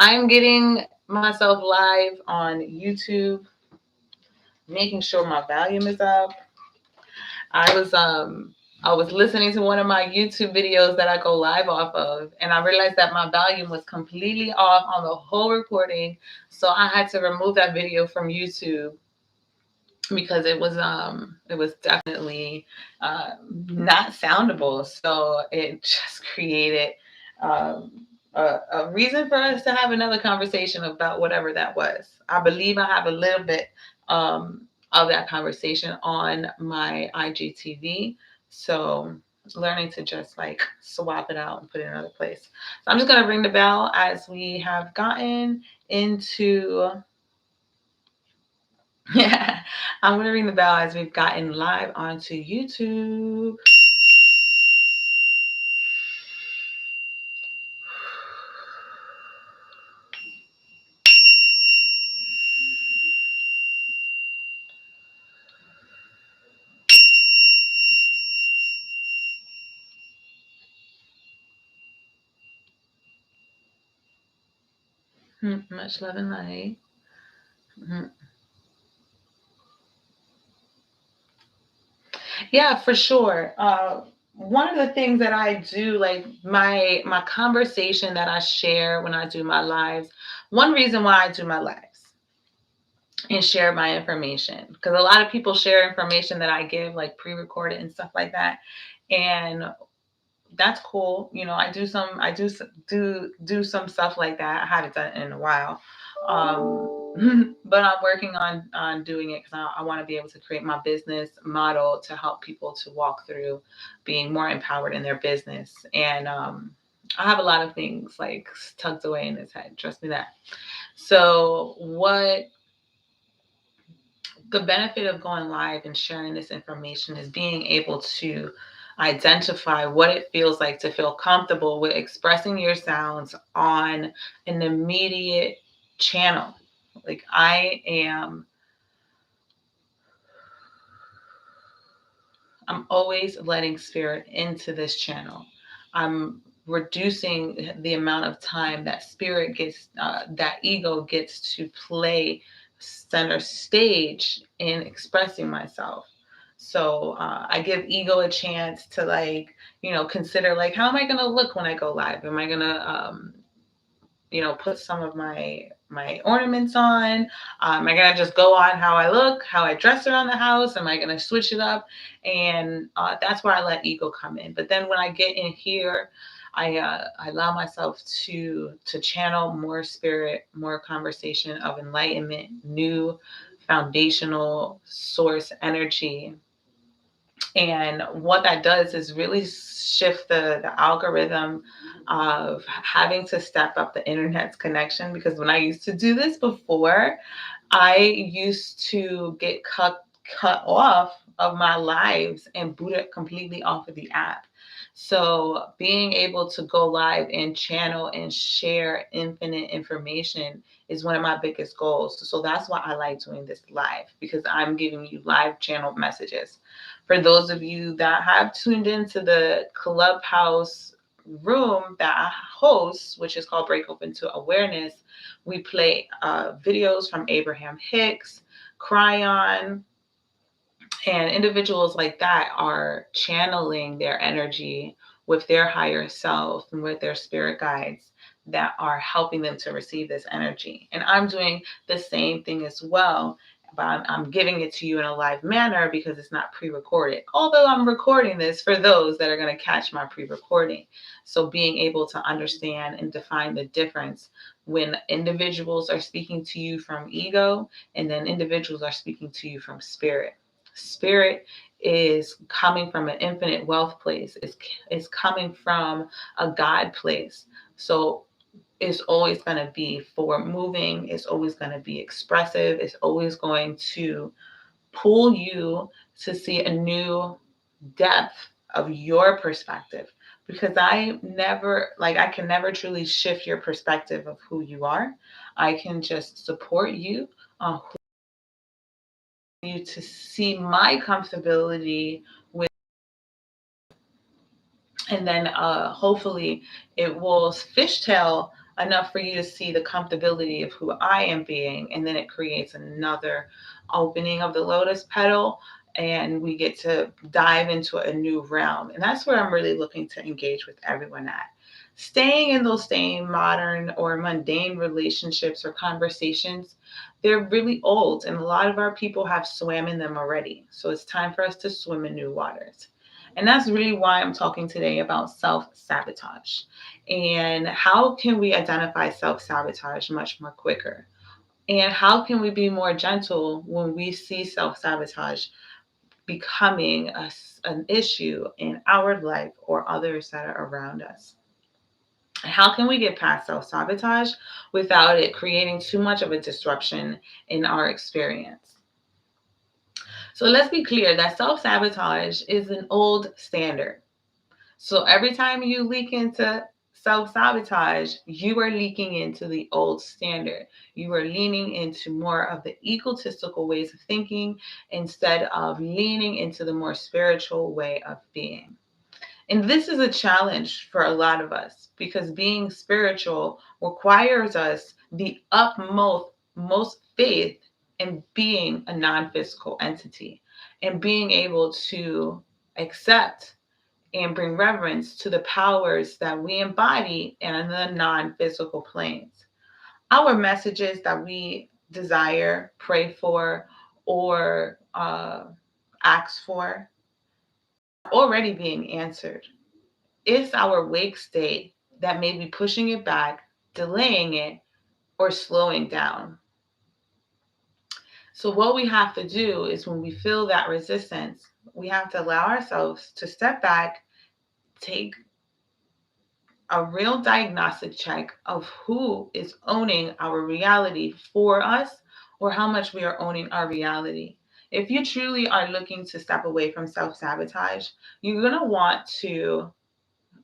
I'm getting myself live on YouTube, making sure my volume is up. I was I was listening to one of my YouTube videos that I go live off of, and I realized that my volume was completely off on the whole recording. So I had to remove that video from YouTube because it was definitely uh, not soundable. So it just created um, a reason for us to have another conversation about whatever that was. I believe I have a little bit of that conversation on my IGTV. So learning to just like swap it out and put it in another place. So I'm just gonna ring the bell as we have gotten into yeah, I'm gonna ring the bell as we've gotten live onto YouTube. Much love and light. Mhm. Yeah, for sure. One of the things that I do, like my conversation that I share when I do my lives. One reason why I do my lives and share my information, because a lot of people share information that I give, like pre-recorded and stuff like that, and that's cool. You know, I do some stuff like that. I haven't done it in a while. But I'm working on doing it because I want to be able to create my business model to help people to walk through being more empowered in their business. And I have a lot of things like tucked away in his head. Trust me that. So what the benefit of going live and sharing this information is being able to identify what it feels like to feel comfortable with expressing your sounds on an immediate channel. Like I'm always letting spirit into this channel. I'm reducing the amount of time that spirit gets, that ego gets to play center stage in expressing myself. So I give ego a chance to like, consider like, how am I going to look when I go live? Am I going to, put some of my ornaments on? Am I gonna just go on how I look, how I dress around the house? Am I gonna switch it up? And that's where I let ego come in. But then when I get in here, I allow myself to channel more spirit, more conversation of enlightenment, new foundational source energy. And what that does is really shift the algorithm of having to step up the internet's connection. Because when I used to do this before, I used to get cut off of my lives and booted completely off of the app. So being able to go live and channel and share infinite information is one of my biggest goals. So that's why I like doing this live, because I'm giving you live channel messages. For those of you that have tuned into the Clubhouse room that I host, which is called Break Open to Awareness, we play videos from Abraham Hicks, Cryon, and individuals like that are channeling their energy with their higher self and with their spirit guides that are helping them to receive this energy. And I'm doing the same thing as well, but I'm giving it to you in a live manner because it's not pre-recorded. Although I'm recording this for those that are going to catch my pre-recording. So being able to understand and define the difference when individuals are speaking to you from ego and then individuals are speaking to you from spirit. Spirit is coming from an infinite wealth place. Is coming from a God place. So it's always going to be forward moving. It's always going to be expressive. It's always going to pull you to see a new depth of your perspective. Because I can never truly shift your perspective of who you are. I can just support you on you to see my comfortability with, and then hopefully it will fishtail enough for you to see the comfortability of who I am being. And then it creates another opening of the lotus petal, and we get to dive into a new realm. And that's where I'm really looking to engage with everyone at. Staying in those same modern or mundane relationships or conversations, they're really old, and a lot of our people have swam in them already. So it's time for us to swim in new waters. And that's really why I'm talking today about self sabotage and how can we identify self sabotage much more quicker. And how can we be more gentle when we see self sabotage becoming an issue in our life or others that are around us? How can we get past self sabotage without it creating too much of a disruption in our experience? So let's be clear that self sabotage is an old standard. So every time you leak into self sabotage, you are leaking into the old standard. You are leaning into more of the egotistical ways of thinking instead of leaning into the more spiritual way of being. And this is a challenge for a lot of us because being spiritual requires us the utmost most faith in being a non physical entity and being able to accept and bring reverence to the powers that we embody in the non physical planes. Our messages that we desire, pray for, or ask for are already being answered. It's our wake state that may be pushing it back, delaying it, or slowing down. So, what we have to do is when we feel that resistance, we have to allow ourselves to step back, take a real diagnostic check of who is owning our reality for us or how much we are owning our reality. If you truly are looking to step away from self sabotage, you're going to want to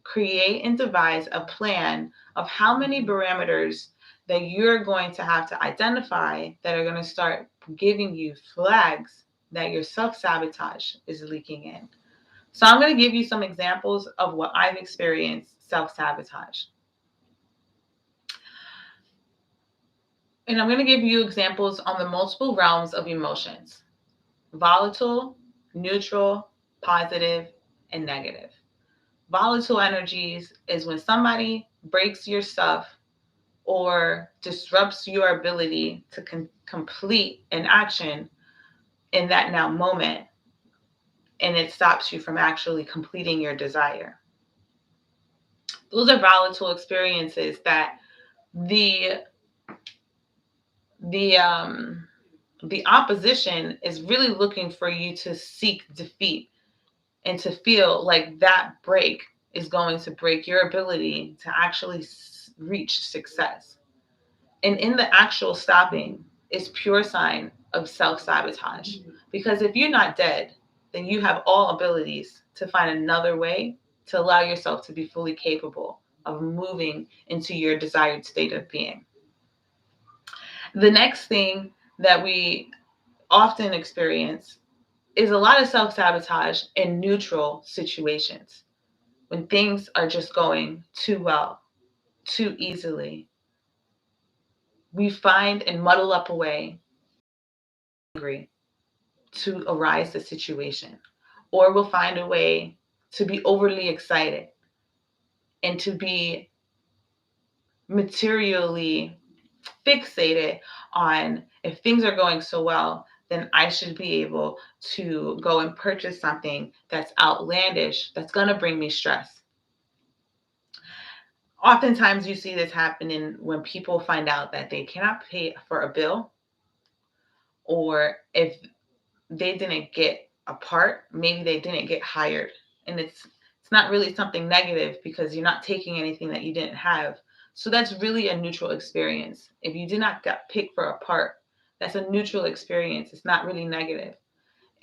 create and devise a plan of how many parameters that you're going to have to identify that are going to start giving you flags that your self sabotage is leaking in. So, I'm going to give you some examples of what I've experienced self sabotage. And I'm going to give you examples on the multiple realms of emotions: volatile, neutral, positive, and negative. Volatile energies is when somebody breaks your stuff or disrupts your ability to complete an action in that now moment, and it stops you from actually completing your desire. Those are volatile experiences that the the um the opposition is really looking for you to seek defeat and to feel like that break is going to break your ability to actually reach success. And in the actual stopping is pure sign of self-sabotage. Because if you're not dead, then you have all abilities to find another way to allow yourself to be fully capable of moving into your desired state of being. The next thing that we often experience is a lot of self-sabotage in neutral situations when things are just going too well, too easily. We find and muddle up a way angry to arise the situation, or we'll find a way to be overly excited and to be materially fixated on if things are going so well, then I should be able to go and purchase something that's outlandish, that's going to bring me stress. Oftentimes, you see this happening when people find out that they cannot pay for a bill, or if they didn't get a part, maybe they didn't get hired. And it's not really something negative because you're not taking anything that you didn't have. So that's really a neutral experience. If you did not get picked for a part, that's a neutral experience. It's not really negative.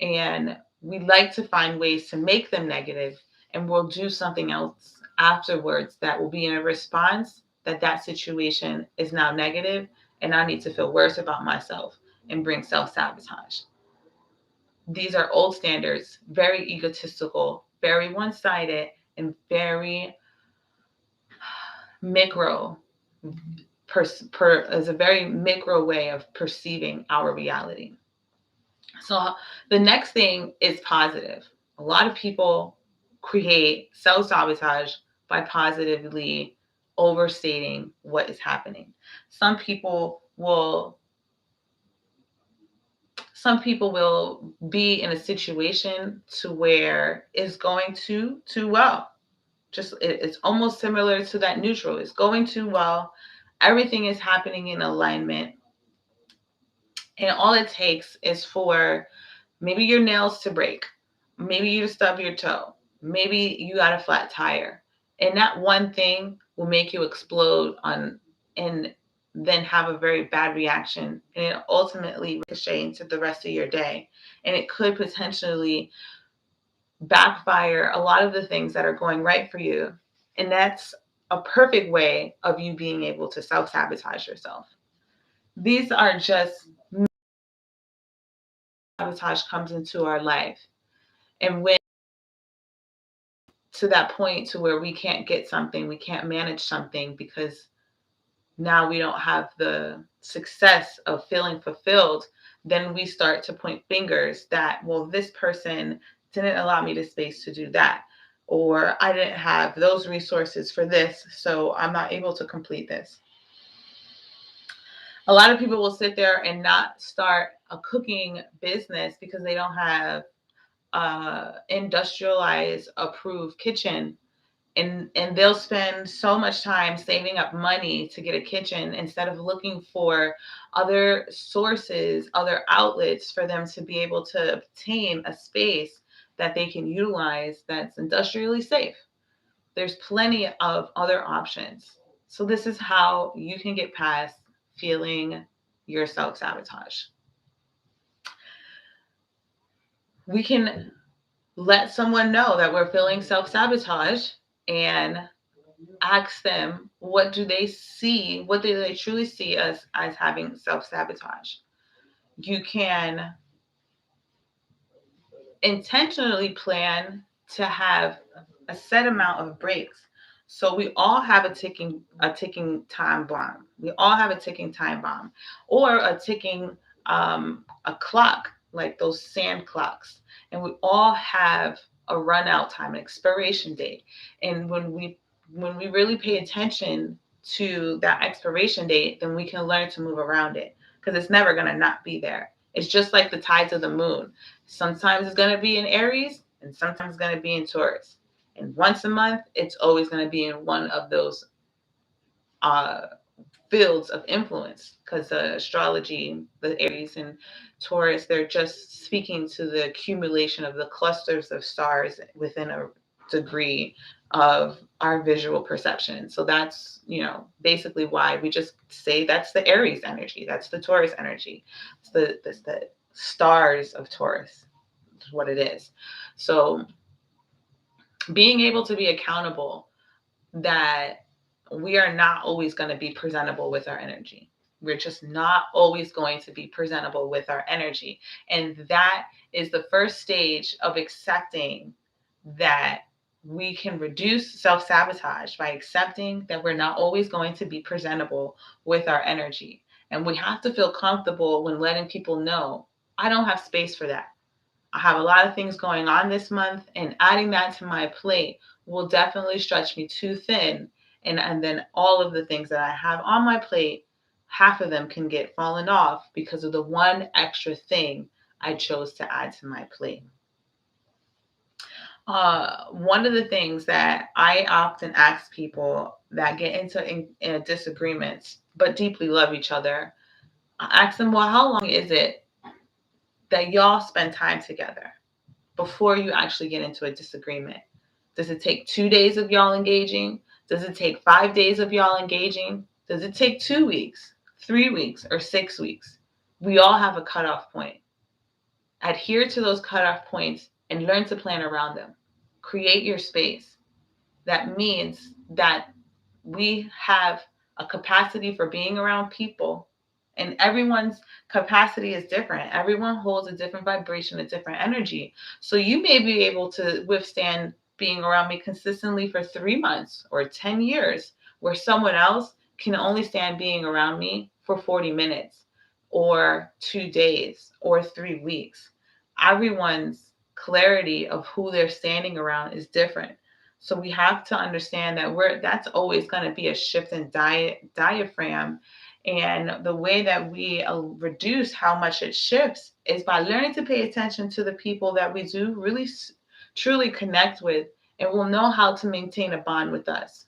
And we like to find ways to make them negative, and we'll do something else afterwards that will be in a response that that situation is now negative and I need to feel worse about myself and bring self-sabotage. These are old standards, very egotistical, very one-sided, and very micro. is a very micro way of perceiving our reality. So the next thing is positive. A lot of people create self sabotage by positively overstating what is happening. Some people will some people will be in a situation to where it's going too well. Just it's almost similar to that neutral. It's going too well. Everything is happening in alignment. And all it takes is for maybe your nails to break, maybe you stub your toe, maybe you got a flat tire. And that one thing will make you explode on and then have a very bad reaction, and it ultimately ricochet into the rest of your day. And it could potentially backfire a lot of the things that are going right for you. And that's a perfect way of you being able to self sabotage yourself. These are just sabotage comes into our life. And when to that point to where we can't get something, we can't manage something because now we don't have the success of feeling fulfilled, then we start to point fingers that, well, this person didn't allow me the space to do that. Or I didn't have those resources for this, so I'm not able to complete this. A lot of people will sit there and not start a cooking business because they don't have industrialized approved kitchen, and they'll spend so much time saving up money to get a kitchen instead of looking for other sources, other outlets for them to be able to obtain a space that they can utilize that's industrially safe. There's plenty of other options. So this is how you can get past feeling your self-sabotage. We can let someone know that we're feeling self-sabotage and ask them, what do they see, what do they truly see us as having self-sabotage. You can intentionally plan to have a set amount of breaks. So we all have a ticking time bomb. We all have a ticking time bomb, or a ticking a clock, like those sand clocks, and we all have a run out time, an expiration date. And when we really pay attention to that expiration date, then we can learn to move around it, because it's never going to not be there. It's just like the tides of the moon. Sometimes it's going to be in Aries and sometimes it's going to be in Taurus. And once a month, it's always going to be in one of those uh, fields of influence, because the astrology, the Aries and Taurus, they're just speaking to the accumulation of the clusters of stars within a degree of our visual perception. So that's, basically why we just say that's the Aries energy, that's the Taurus energy. It's the stars of Taurus is what it is. So being able to be accountable that we are not always going to be presentable with our energy. We're just not always going to be presentable with our energy. And that is the first stage of accepting that we can reduce self sabotage by accepting that we're not always going to be presentable with our energy. And we have to feel comfortable when letting people know, I don't have space for that. I have a lot of things going on this month, and adding that to my plate will definitely stretch me too thin. And then all of the things that I have on my plate, half of them can get fallen off because of the one extra thing I chose to add to my plate. One of the things that I often ask people that get into in disagreements but deeply love each other, I ask them, well, how long is it that y'all spend time together before you actually get into a disagreement? Does it take 2 days of y'all engaging? Does it take 5 days of y'all engaging? Does it take 2 weeks, 3 weeks, or 6 weeks? We all have a cutoff point. Adhere to those cutoff points and learn to plan around them. Create your space. That means that we have a capacity for being around people, and everyone's capacity is different. Everyone holds a different vibration, a different energy. So you may be able to withstand being around me consistently for 3 months or 10 years, where someone else can only stand being around me for 40 minutes or 2 days or 3 weeks. Everyone's clarity of who they're standing around is different. So we have to understand that that's always going to be a shift in diaphragm. And the way that we reduce how much it shifts is by learning to pay attention to the people that we do really truly connect with and will know how to maintain a bond with us.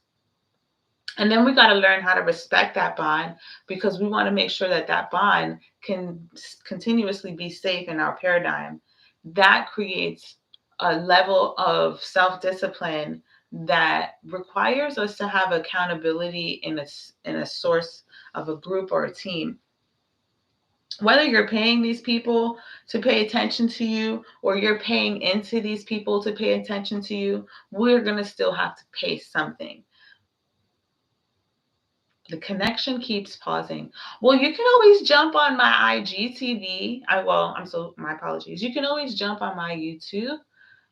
And then we got to learn how to respect that bond, because we want to make sure that that bond can continuously be safe in our paradigm. That creates a level of self-discipline that requires us to have accountability in a source of a group or a team. Whether you're paying these people to pay attention to you or you're paying into these people to pay attention to you, we're going to still have to pay something. The connection keeps pausing. Well, you can always jump on my IGTV. My apologies. You can always jump on my YouTube,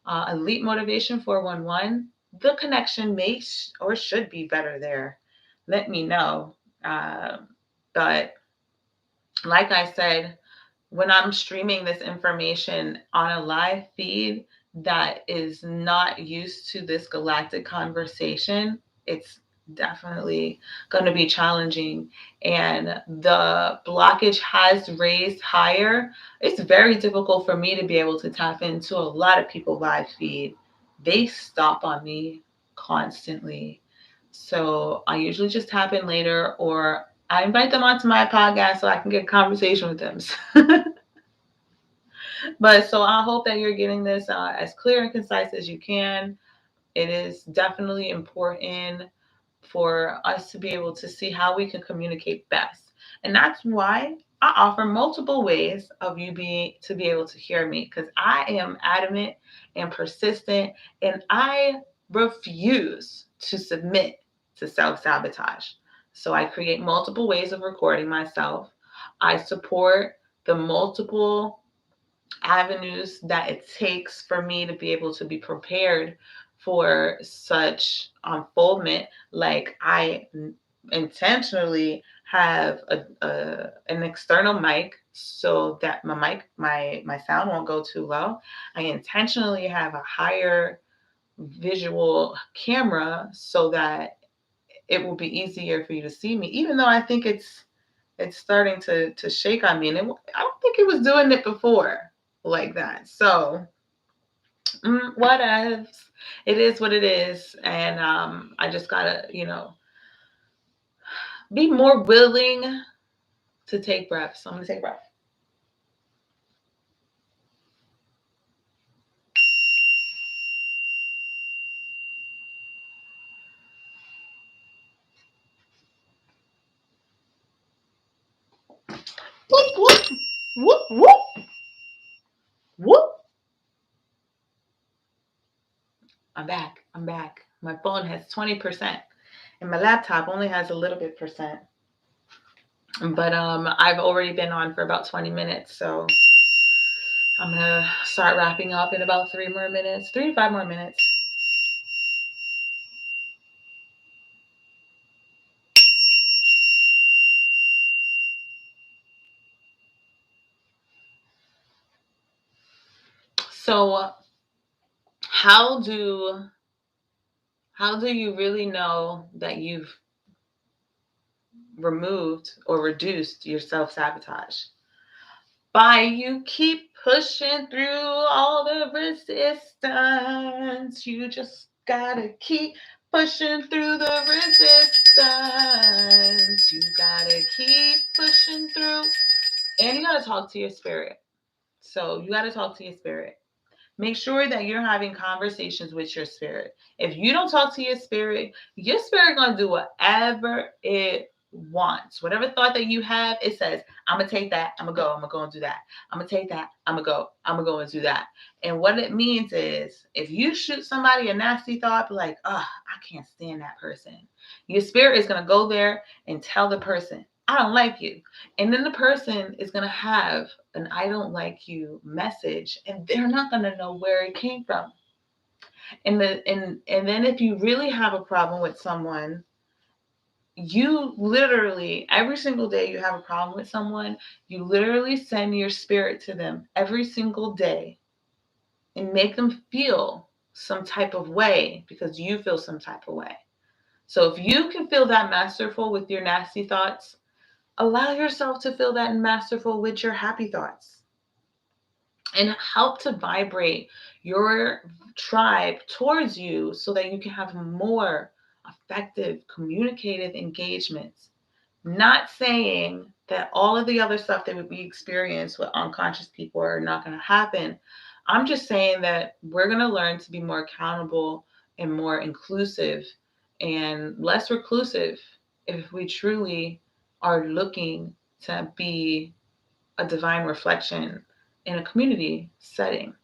Elite Motivation 411. The connection may or should be better there. Let me know. But like I said, when I'm streaming this information on a live feed that is not used to this galactic conversation, it's definitely going to be challenging. And the blockage has raised higher. It's very difficult for me to be able to tap into a lot of people live feed. They stop on me constantly. So I usually just tap in later, or I invite them onto my podcast so I can get a conversation with them. But so I hope that you're getting this as clear and concise as you can. It is definitely important for us to be able to see how we can communicate best. And that's why I offer multiple ways of you to be able to hear me, because I am adamant and persistent, and I refuse to submit to self-sabotage. So I create multiple ways of recording myself. I support the multiple avenues that it takes for me to be able to be prepared for such unfoldment. Like I intentionally have an external mic so that my sound won't go too low. I intentionally have a higher visual camera so that it will be easier for you to see me, even though I think it's starting to shake on me. And I don't think it was doing it before like that. So what else? It is what it is. And I just gotta, be more willing to take breaths. So I'm gonna take a breath. Whoop, whoop, whoop, whoop, whoop. I'm back. I'm back. My phone has 20%, and my laptop only has a little bit percent. But I've already been on for about 20 minutes, so I'm gonna start wrapping up in about 3 to 5 more minutes. So how do you really know that you've removed or reduced your self-sabotage? By you keep pushing through all the resistance. You just gotta keep pushing through the resistance. You gotta keep pushing through. And you gotta talk to your spirit. So you gotta talk to your spirit. Make sure that you're having conversations with your spirit. If you don't talk to your spirit gonna do whatever it wants. Whatever thought that you have, it says, I'm gonna take that, I'm gonna go and do that. I'm gonna take that, I'm gonna go and do that. And what it means is, if you shoot somebody a nasty thought, be like, I can't stand that person. Your spirit is gonna go there and tell the person, I don't like you. And then the person is going to have an I don't like you message, and they're not going to know where it came from. And then if you really have a problem with someone, You literally, every single day you have a problem with someone, you literally send your spirit to them every single day and make them feel some type of way because you feel some type of way. So if you can feel that masterful with your nasty thoughts, allow yourself to feel that masterful with your happy thoughts and help to vibrate your tribe towards you so that you can have more effective communicative engagements. Not saying that all of the other stuff that we experience with unconscious people are not going to happen. I'm just saying that we're going to learn to be more accountable and more inclusive and less reclusive if we truly are looking to be a divine reflection in a community setting.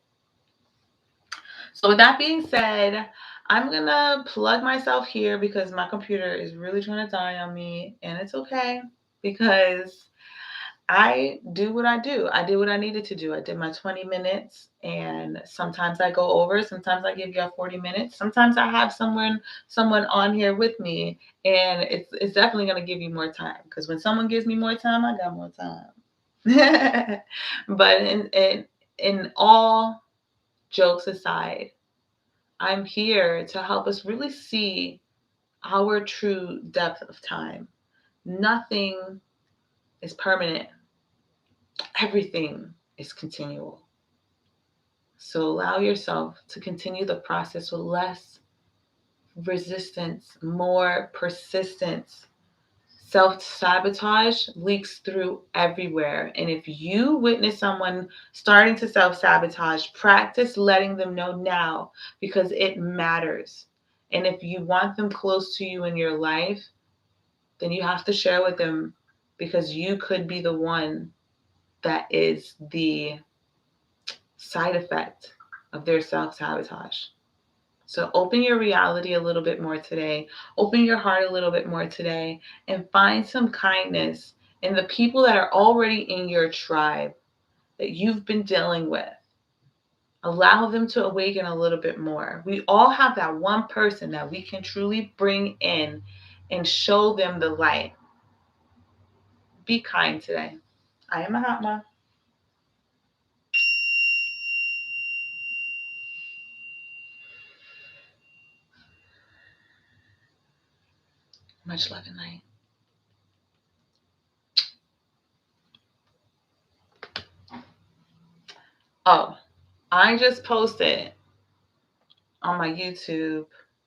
So, with that being said, I'm gonna plug myself here because my computer is really trying to die on me, and it's okay because I do what I do. I did what I needed to do. I did my 20 minutes, and sometimes I go over. Sometimes I give you 40 minutes. Sometimes I have someone on here with me, and it's definitely gonna give you more time because when someone gives me more time, I got more time. But in all jokes aside, I'm here to help us really see our true depth of time. Nothing is permanent. Everything is continual. So allow yourself to continue the process with less resistance, more persistence. Self sabotage leaks through everywhere. And if you witness someone starting to self sabotage, practice letting them know now because it matters. And if you want them close to you in your life, then you have to share with them because you could be the one that is the side effect of their self sabotage. So open your reality a little bit more today. Open your heart a little bit more today and find some kindness in the people that are already in your tribe that you've been dealing with. Allow them to awaken a little bit more. We all have that one person that we can truly bring in and show them the light. Be kind today. I am Mahatma. Much love and light. Oh, I just posted on my YouTube